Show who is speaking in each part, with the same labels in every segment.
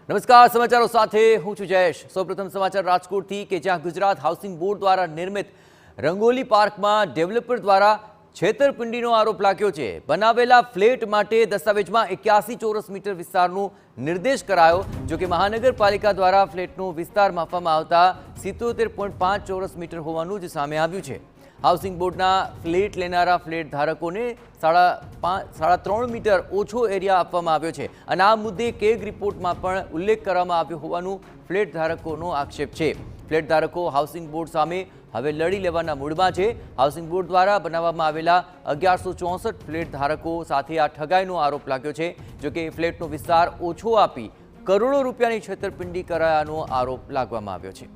Speaker 1: નમસ્કાર, સમાચારો સાથે હું છું જયેશ। સૌપ્રથમ સમાચાર રાજકોટથી કે જ્યાં ગુજરાત હાઉસિંગ બોર્ડ દ્વારા નિર્મિત રંગોલી પાર્કમાં ડેવલપર દ્વારા છેતરપિંડીનો આરોપ લાગ્યો છે। બનાવેલા ફ્લેટ માટે દસ્તાવેજમાં 81 ચોરસ મીટર વિસ્તારનો નિર્દેશ કરાયો, જો કે મહાનગરપાલિકા દ્વારા ફ્લેટનો વિસ્તાર માપવામાં આવતા 77.5 ચોરસ મીટર હોવાનું જ સામે આવ્યું છે। હાઉસિંગ બોર્ડના ફ્લેટ લેનારા ફ્લેટ ધારકોને 3.5 મીટર ઓછો એરિયા આપવામાં આવ્યો છે અને આ મુદ્દે કેગ રિપોર્ટમાં પણ ઉલ્લેખ કરવામાં આવ્યો હોવાનું ફ્લેટ ધારકોનો આક્ષેપ છે। ફ્લેટ ધારકો હાઉસિંગ બોર્ડ સામે હવે લડી લેવાના મૂડમાં છે। હાઉસિંગ બોર્ડ દ્વારા બનાવવામાં આવેલા 1164 ફ્લેટ ધારકો સાથે આ ઠગાઈનો આરોપ લાગ્યો છે, જો કે ફ્લેટનો વિસ્તાર ઓછો આપી કરોડો રૂપિયાની છેતરપિંડી કરાયાનો આરોપ લાગવામાં આવ્યો છે।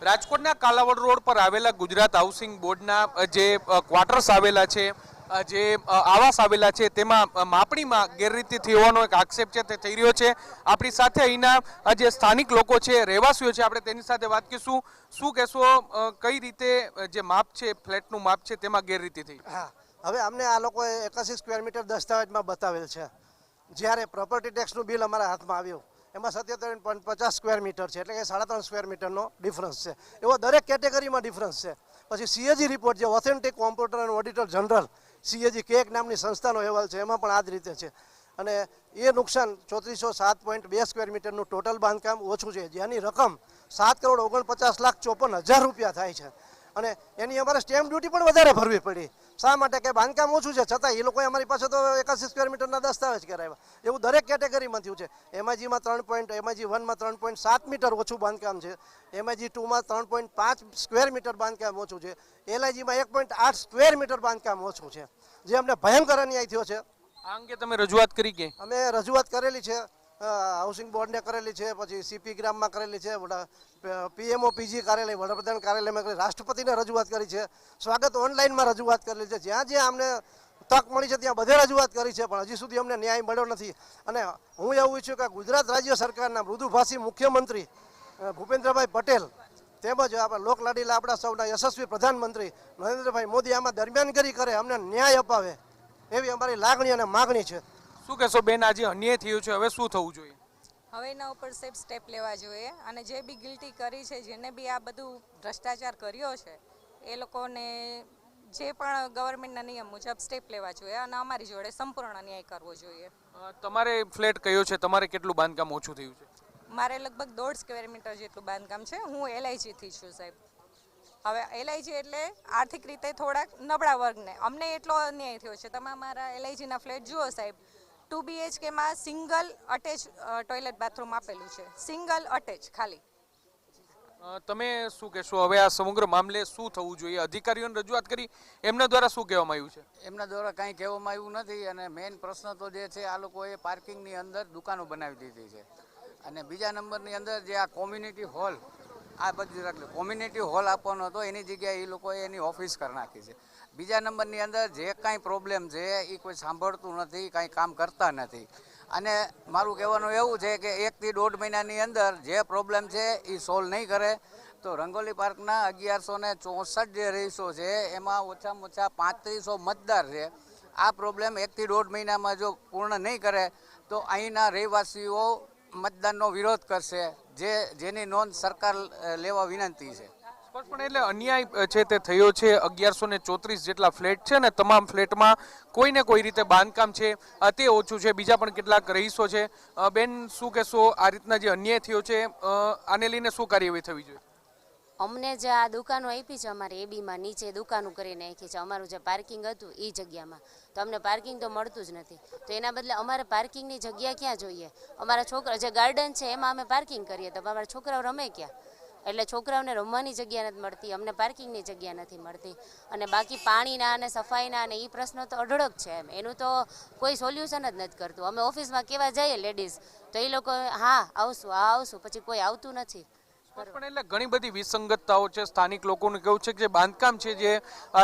Speaker 2: રાજકોટના કાલાવડ રોડ પર આવેલા ગુજરાત હાઉસિંગ બોર્ડના જે ક્વાર્ટર્સ આવેલા છે, જે આવાસ આવેલા છે, તેમાં માપણીમાં ગેરરીતિ થઈ હોવાનો એક આક્ષેપ છે તે થઈ રહ્યો છે। આપણી સાથે અહીંના જે સ્થાનિક લોકો છે, રહેવાસીઓ છે, આપણે તેની સાથે વાત કરીશું। શું કહેશો, કઈ રીતે જે માપ છે, ફ્લેટનું માપ છે, તેમાં ગેરરીતિ થઈ?
Speaker 3: હા, હવે અમને આ લોકોએ 81 સ્ક્વેર મીટર દસ્તાવેજમાં બતાવેલ છે। જ્યારે પ્રોપર્ટી ટેક્સનું બિલ અમારા હાથમાં આવ્યું એમાં 77.50 સ્ક્વેર મીટર છે, એટલે કે 3.5 સ્ક્વેર મીટરનો ડિફરન્સ છે। એવો દરેક કેટેગરીમાં ડિફરન્સ છે। પછી સીએજી રિપોર્ટ, જે authentic computer and auditor general CAG cake નામની સંસ્થાનો અહેવાલ છે, એમાં પણ આ જ રીતે છે। અને એ નુકસાન 3407.2 સ્ક્વેર મીટરનું ટોટલ બાંધકામ ઓછું છે, જેની રકમ 7,49,54,000 રૂપિયા થાય છે। અને એની અમારે સ્ટેમ્પ ડ્યુટી પણ વધારે ભરવી પડી। શા માટે? કે બાંધકામ ઓછું છે, છતાં એ લોકોએ અમારી પાસે તો 81 સ્ક્વેર મીટરના દસ્તાવેજ કરાવ્યા। એવું દરેક કેટેગરીમાં થયું છે। એમઆઈજીમાં 1માં 3.7 મીટર ઓછું બાંધકામ છે, એમઆઈજી 2માં 3.5 સ્ક્વેર મીટર બાંધકામ ઓછું છે, એલઆઈજીમાં 1.8 સ્ક્વેર મીટર બાંધકામ ઓછું છે, જે અમને ભયંકર અન્યાય થયો છે।
Speaker 2: આ અંગે તમે રજૂઆત કરી કે?
Speaker 3: અમે રજૂઆત કરેલી છે, હાઉસિંગ બોર્ડને કરેલી છે, પછી સીપી ગ્રામમાં કરેલી છે, પીએમઓ પીજી કાર્યાલય, વડાપ્રધાન કાર્યાલયમાં કરેલી, રાષ્ટ્રપતિને રજૂઆત કરી છે, સ્વાગત ઓનલાઈનમાં રજૂઆત કરેલી છે। જ્યાં જ્યાં અમને તક મળી છે ત્યાં બધે રજૂઆત કરી છે, પણ હજી સુધી અમને ન્યાય મળ્યો નથી। અને હું એવું ઈચ્છું કે ગુજરાત રાજ્ય સરકારના મૃદુભાષી મુખ્યમંત્રી ભૂપેન્દ્રભાઈ પટેલ તેમજ આપણે લોકલાડીલા આપણા સૌના યશસ્વી પ્રધાનમંત્રી નરેન્દ્રભાઈ મોદી આમાં દરમિયાનગીરી કરે, અમને ન્યાય અપાવે, એવી અમારી લાગણી અને માગણી છે।
Speaker 2: શું કહેશો બેન, આજે અન્યાય થયું છે, હવે શું થવું જોઈએ?
Speaker 4: હવે એના ઉપર સેફ સ્ટેપ લેવા જોઈએ અને જે બી ગિલ્ટી કરી છે, જેને બી આ બધું ભ્રષ્ટાચાર કર્યો છે, એ લોકોને જે પણ ગવર્મેન્ટના નિયમ મુજબ સ્ટેપ લેવા જોઈએ અને અમારી જોડે સંપૂર્ણ ન્યાય કરવો જોઈએ।
Speaker 2: તમારે ફ્લેટ કયો છે? તમારે કેટલું બાંધકામ ઓછું થયું છે?
Speaker 4: મારે લગભગ 1.5 સ્ક્વેર મીટર જેટલું બાંધકામ છે। હું એલઆઈજીથી છું સાહેબ। હવે એલઆઈજી એટલે આર્થિક રીતે થોડાક નબળા વર્ગને, અમને એટલો અન્યાય થયો છે। તમે અમારા એલઆઈજીના ફ્લેટ જુઓ સાહેબ, 2 BHKમાં સિંગલ અટેચ ટોયલેટ બાથરૂમ આપેલું છે, સિંગલ અટેચ ખાલી।
Speaker 2: તમે શું કહેશો, હવે આ સમગ્ર મામલે શું થવું જોઈએ? અધિકારીઓને રજૂઆત કરી, એમના દ્વારા શું કહેવામાં આવ્યું છે?
Speaker 5: એમના દ્વારા કાંઈ કહેવામાં આવ્યું નથી। અને મેઇન પ્રશ્ન તો જે છે, આ લોકોએ પાર્કિંગની અંદર દુકાનો બનાવી દીધી છે। અને બીજા નંબરની અંદર જે આ કોમ્યુનિટી હોલ, આ બધી કોમ્યુનિટી હોલ આપવાનો હતો, એની જગ્યાએ એ લોકોએ એની ઓફિસ કરી નાખી છે। બીજા નંબરની અંદર જે કાંઈ પ્રોબ્લેમ છે એ કોઈ સાંભળતું નથી, કાંઈ કામ કરતા નથી। અને મારું કહેવાનું એવું છે કે 1 થી 1.5 મહિનાની અંદર જે પ્રોબ્લેમ છે એ સોલ્વ નહીં કરે તો રંગોલી પાર્કના 1164 જે રહીશો છે, એમાં ઓછામાં ઓછા 3500 મતદાર છે। આ પ્રોબ્લેમ 1 થી 1.5 મહિનામાં જો પૂર્ણ નહીં કરે તો અહીંના રહેવાસીઓ મતદાનનો વિરોધ કરશે, જેની નોંધ સરકાર લેવા વિનંતી છે।
Speaker 2: પણ એટલે અન્યાય છે તે થયો છે। 1134 જેટલા ફ્લેટ છે ને, તમામ ફ્લેટમાં કોઈને કોઈ રીતે બાંધકામ છે તે ઓછું છે। બીજા પણ કેટલાક રહીશો છે। બેન, શું કહેશો, આ રીતના જે અન્યાય થયો છે, આને લઈને શું કાર્યવાહી થવી જોઈએ?
Speaker 6: અમને જે આ દુકાનો આપી છે, અમારે એબીમાં નીચે દુકાનો કરીને નાખી છે, અમારું જે પાર્કિંગ હતું એ જગ્યામાં, તો અમને પાર્કિંગ તો મળતું જ નથી। તો એના બદલે અમારે પાર્કિંગની જગ્યા ક્યાં જોઈએ? અમારા છોકરા જે ગાર્ડન છે એમાં અમે પાર્કિંગ કરીએ તો અમારા છોકરાઓ રમે ક્યાં? એટલે છોકરાઓને રમવાની જગ્યા નથી મળતી, અમને પાર્કિંગની જગ્યા નથી મળતી। અને બાકી પાણીના અને સફાઈના અને એ પ્રશ્નો તો અઢળક છે, એનું તો કોઈ સોલ્યુશન જ નથી કરતું। અમે ઓફિસમાં કેવા જઈએ લેડીઝ, તો એ લોકો હા આવશું, પછી કોઈ આવતું નથી।
Speaker 2: પણ એટલે ઘણી બધી વિસંગતતાઓ છે. સ્થાનિક લોકોનું કેવું છે કે જે બાંધકામ છે જે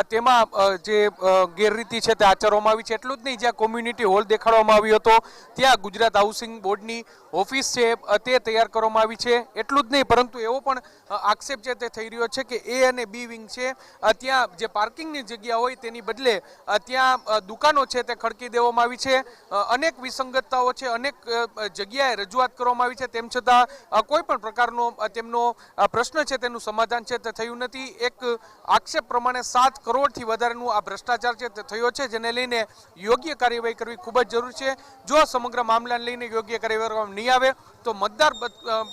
Speaker 2: તેમાં જે ગેરરીતિ છે તે આચરવામાં આવી છે. એટલું જ નહીં, જ્યાં કોમ્યુનિટી હોલ દેખાડવામાં આવ્યો હતો ત્યાં ગુજરાત હાઉસિંગ બોર્ડની ઓફિસ છે તે તૈયાર કરવામાં આવી છે. એટલું જ નહીં, પરંતુ એવો પણ આક્ષેપ છે તે થઈ રહ્યો છે કે એ અને બી વિંગ છે ત્યાં જે પાર્કિંગની જગ્યા હોય તેની બદલે ત્યાં દુકાનો છે તે ખડકી દેવામાં આવી છે. અનેક વિસંગતતાઓ છે, અનેક જગ્યાએ રજૂઆત કરવામાં આવી છે, તેમ છતાં કોઈ પણ પ્રકારનો તેમનો પ્રશ્ન છે તેનું સમાધાન છે તે થયું નથી. એક આક્ષેપ પ્રમાણે 7 કરોડથી વધારેનું આ ભ્રષ્ટાચાર છે તે થયો છે, જેને લઈને યોગ્ય કાર્યવાહી કરવી ખૂબ જ જરૂરી છે. જો આ સમગ્ર મામલાને લઈને યોગ્ય કાર્યવાહી કરવામાં નહીં આવે તો મતદાર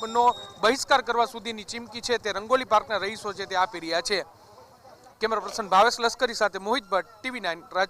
Speaker 2: નો બહિષ્કાર કરવા સુધીની ચીમકી છે તે રંગોલી પાર્કના રહીશો છે તે આપી રહ્યા છે. કેમેરા પર્સન ભાવેશ લશ્કરી સાથે મોહિત ભટ્ટ, TV9 રાજકોટ.